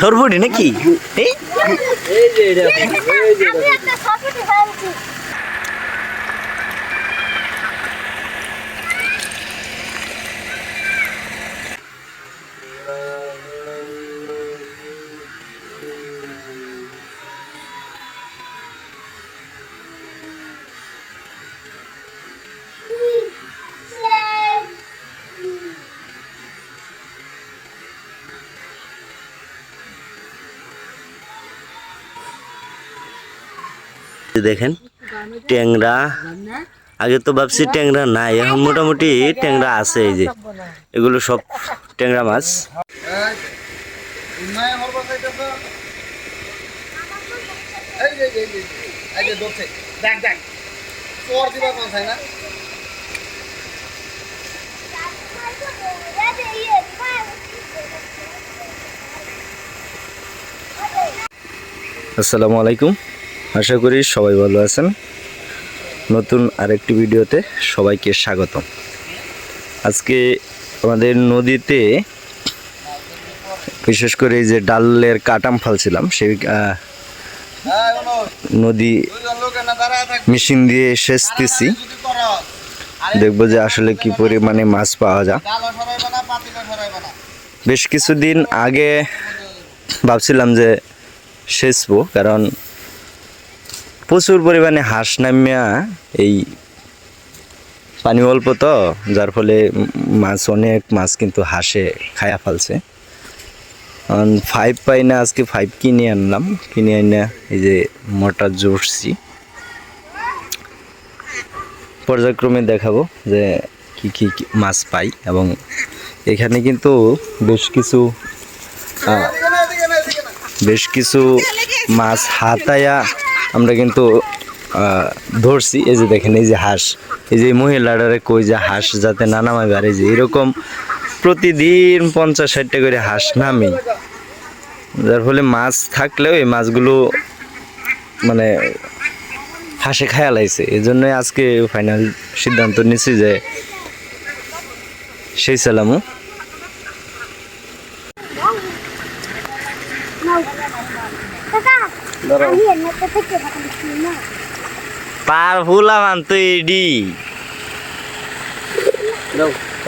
সর্বটি নাকি দেখেন ট্যাংরা আগে তো ভাবছি ট্যাংরা নাই এখন মোটামুটি ট্যাংরা আছে এই যে এগুলো সব ট্যাংরা মাছ আসসালামু আলাইকুম আশা করি সবাই ভালো আছেন নতুন আরেকটি ভিডিওতে সবাইকে স্বাগতম আজকে আমাদের নদীতে বিশেষ করে এই যে ডালের কাটাম ফালছিলাম সেই নদী মেশিন দিয়ে সেচতেছি দেখবো যে আসলে কি পরিমাণে মাছ পাওয়া যায় বেশ কিছুদিন আগে ভাবছিলাম যে সেচবো কারণ প্রচুর পরিমাণে হাঁস নামিয়া এই পানি অল্প তো যার ফলে অনেক মাছ কিন্তু হাঁসে খায়া ফেলছে 5 পাই না আজকে 5 কিনে আনলাম কিনে আনা এই যে মোটর জোড়ছি পর্যায়ক্রমে দেখাবো যে কি কি মাছ পাই এবং এখানে কিন্তু বেশ কিছু মাছ হাতায়া আমরা কিন্তু ধরছি এই যে দেখেন এই যে হাঁস এই যে মহিলাটারে কই যে হাঁস যাতে না নামাবে আর এই যে এরকম প্রতিদিন 50-60টা করে হাঁস নামে যার ফলে মাছ থাকলেও এই মাছগুলো মানে হাঁসে খায়া লাইছে এই জন্যই আজকে ফাইনাল সিদ্ধান্ত নিচ্ছি যে সেই সালামু পার ফুলা মানতো এডি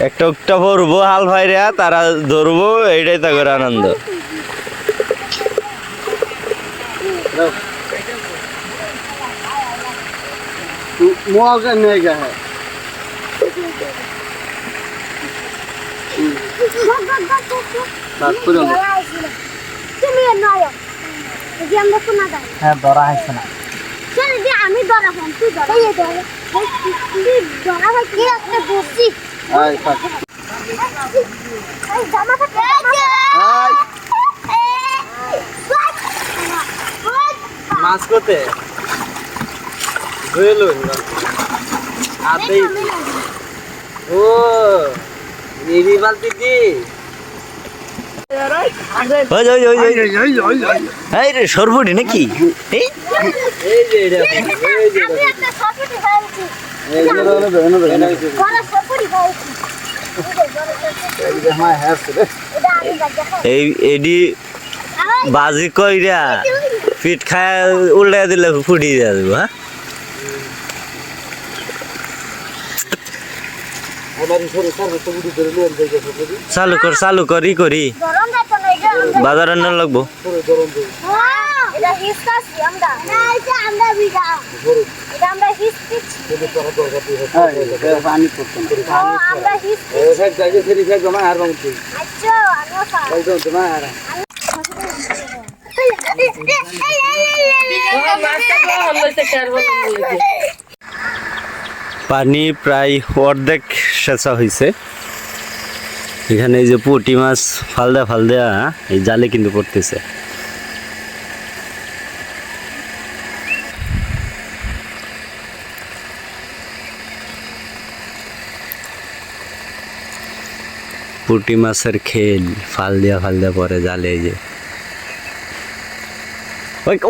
একটা একটা ভরবো হাল ভাইরা তারা ধরবো এইটাই তাদের আনন্দ হ্যাঁ ধরা হয়েছে না আমি ধরা তুই ধরা মাছ কোতে ও নিবি বালতি দি সর্বটি নাকি এই এডি বাজি কইরা পিঠ খায় উল্টা দিলে ফুটি দেওয়া যাবো হ্যাঁ চালু করি বাজার আনা লাগবো পানি প্রায় অর্ধেক সেচা হয়েছে এখানে এই যে পুঁটি মাছ ফালদা এই জালে কিন্তু পড়তেছে পুঁটি মাছের খেল ফাল দিয়া পরে জালে এই যে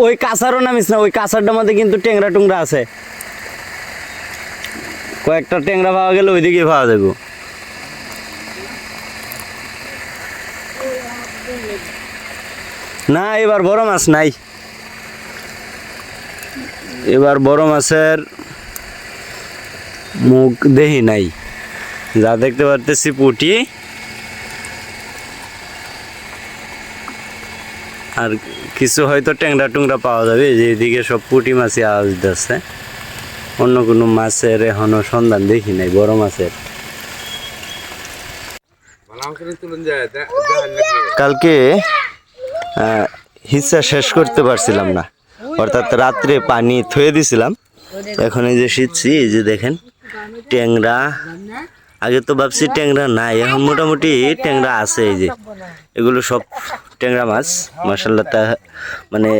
ওই কাঁচারও নামিস না ওই কাঁচারটার মধ্যে কিন্তু টেংরা টুংরা আছে কয়েকটা ট্যাংরা পাওয়া গেলে ওইদিকে পাওয়া যাবে। না এবার বড় মাছ নাই, এবার বড় মাছের মুখ দেহি নাই। যা দেখতে পারতেছি পুঁটি আর কিছু হয়তো ট্যাংরা টুংরা পাওয়া যাবে। যে এদিকে সব পুঁটি মাছই আওয়াজ দিচ্ছে, অন্য কোনো মাছের এখনো সন্ধান দেখি নাই বড় মাছের। কালকে হিস্সা শেষ করতে পারছিলাম না, অর্থাৎ রাত্রে পানি থুয়ে দিছিলাম। এখন এই যে শীতছি, এই যে দেখেন ট্যাংরা। আগে তো ভাবছি ট্যাংরা নাই, এখন মোটামুটি ট্যাংরা আছে। এই যে এগুলো সব ট্যাংরা মাছ মাশাআল্লাহ। তা মানে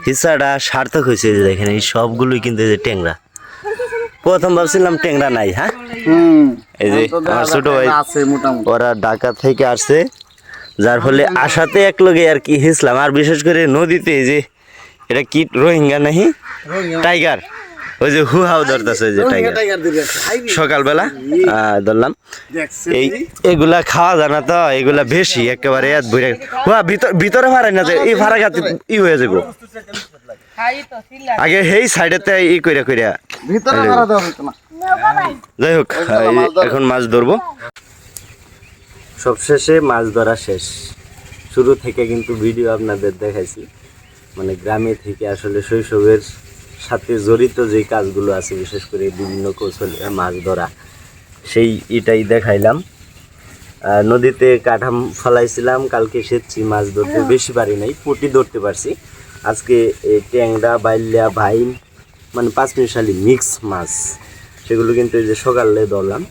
হিস্সাটা সার্থক হয়েছে। এই যে দেখেন এই সবগুলোই কিন্তু এই যে ট্যাংরা। প্রথম ভাবছিলাম ট্যাংরা নাই। হ্যাঁ এই যে আমার ছোট ভাই ওরা ঢাকা থেকে আসছে, যার ফলে আসাতে এক লগে আর কি হিসলাম। আর বিশেষ করে নদীতে এই যে এটা কি রোহিঙ্গা নাহি টাইগার, ওই যে হুহাও ধরতেছে ওই যে টাইগার সকালবেলা ধরলাম। এই এগুলা খাওয়া যায় না তো, এগুলা বেশি একেবারে ভিতরে ফারাই না, এই ফারা গাতে ই হয়ে যাবো। আগে সেই সাইডেতে ই কইরা কইরা যাই হোক। এখন মাছ ধরবো। সবশেষে মাছ ধরা শেষ। শুরু থেকে কিন্তু ভিডিও আপনাদের দেখাইছি, মানে গ্রামে থেকে আসলে শৈশবের সাথে জড়িত যে কাজগুলো আছে, বিশেষ করে বিভিন্ন কৌশলে মাছ ধরা, সেই এটাই দেখাইলাম। নদীতে কাঠাম ফলাইছিলাম, কালকে সেচছি, মাছ ধরতে বেশি পারি নাই, পুঁটি ধরতে পারছি। আজকে এই ট্যাংরা, বাইল্লা, ভাইন মানে 5 মিশালি মিক্স মাছ, সেগুলো কিন্তু এই যে সকালে ধরলাম।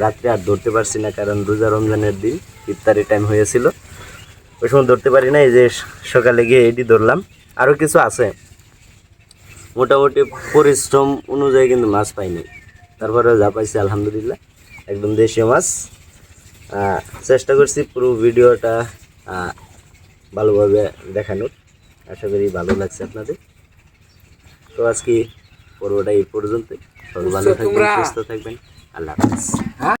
রাত্রে আর ধরতে পারছি না, কারণ রোজা রমজানের দিন, ইফতারি টাইম হয়েছিল, ওই সময় ধরতে পারি না। এই যে সকালে গিয়ে এটি ধরলাম। আরও কিছু আছে, মোটামুটি পরিশ্রম অনুযায়ী কিন্তু মাছ পাইনি, তারপরে যা পাইছি আলহামদুলিল্লাহ একদম দেশীয় মাছ। চেষ্টা করছি পুরো ভিডিওটা ভালোভাবে দেখানোর, আশা করি ভালো লাগছে আপনাদের। তো আজকে পর্বটা এই পর্যন্ত। সবাই ভালো থাকবেন, সুস্থ থাকবেন, আল্লাহ হাফেজ।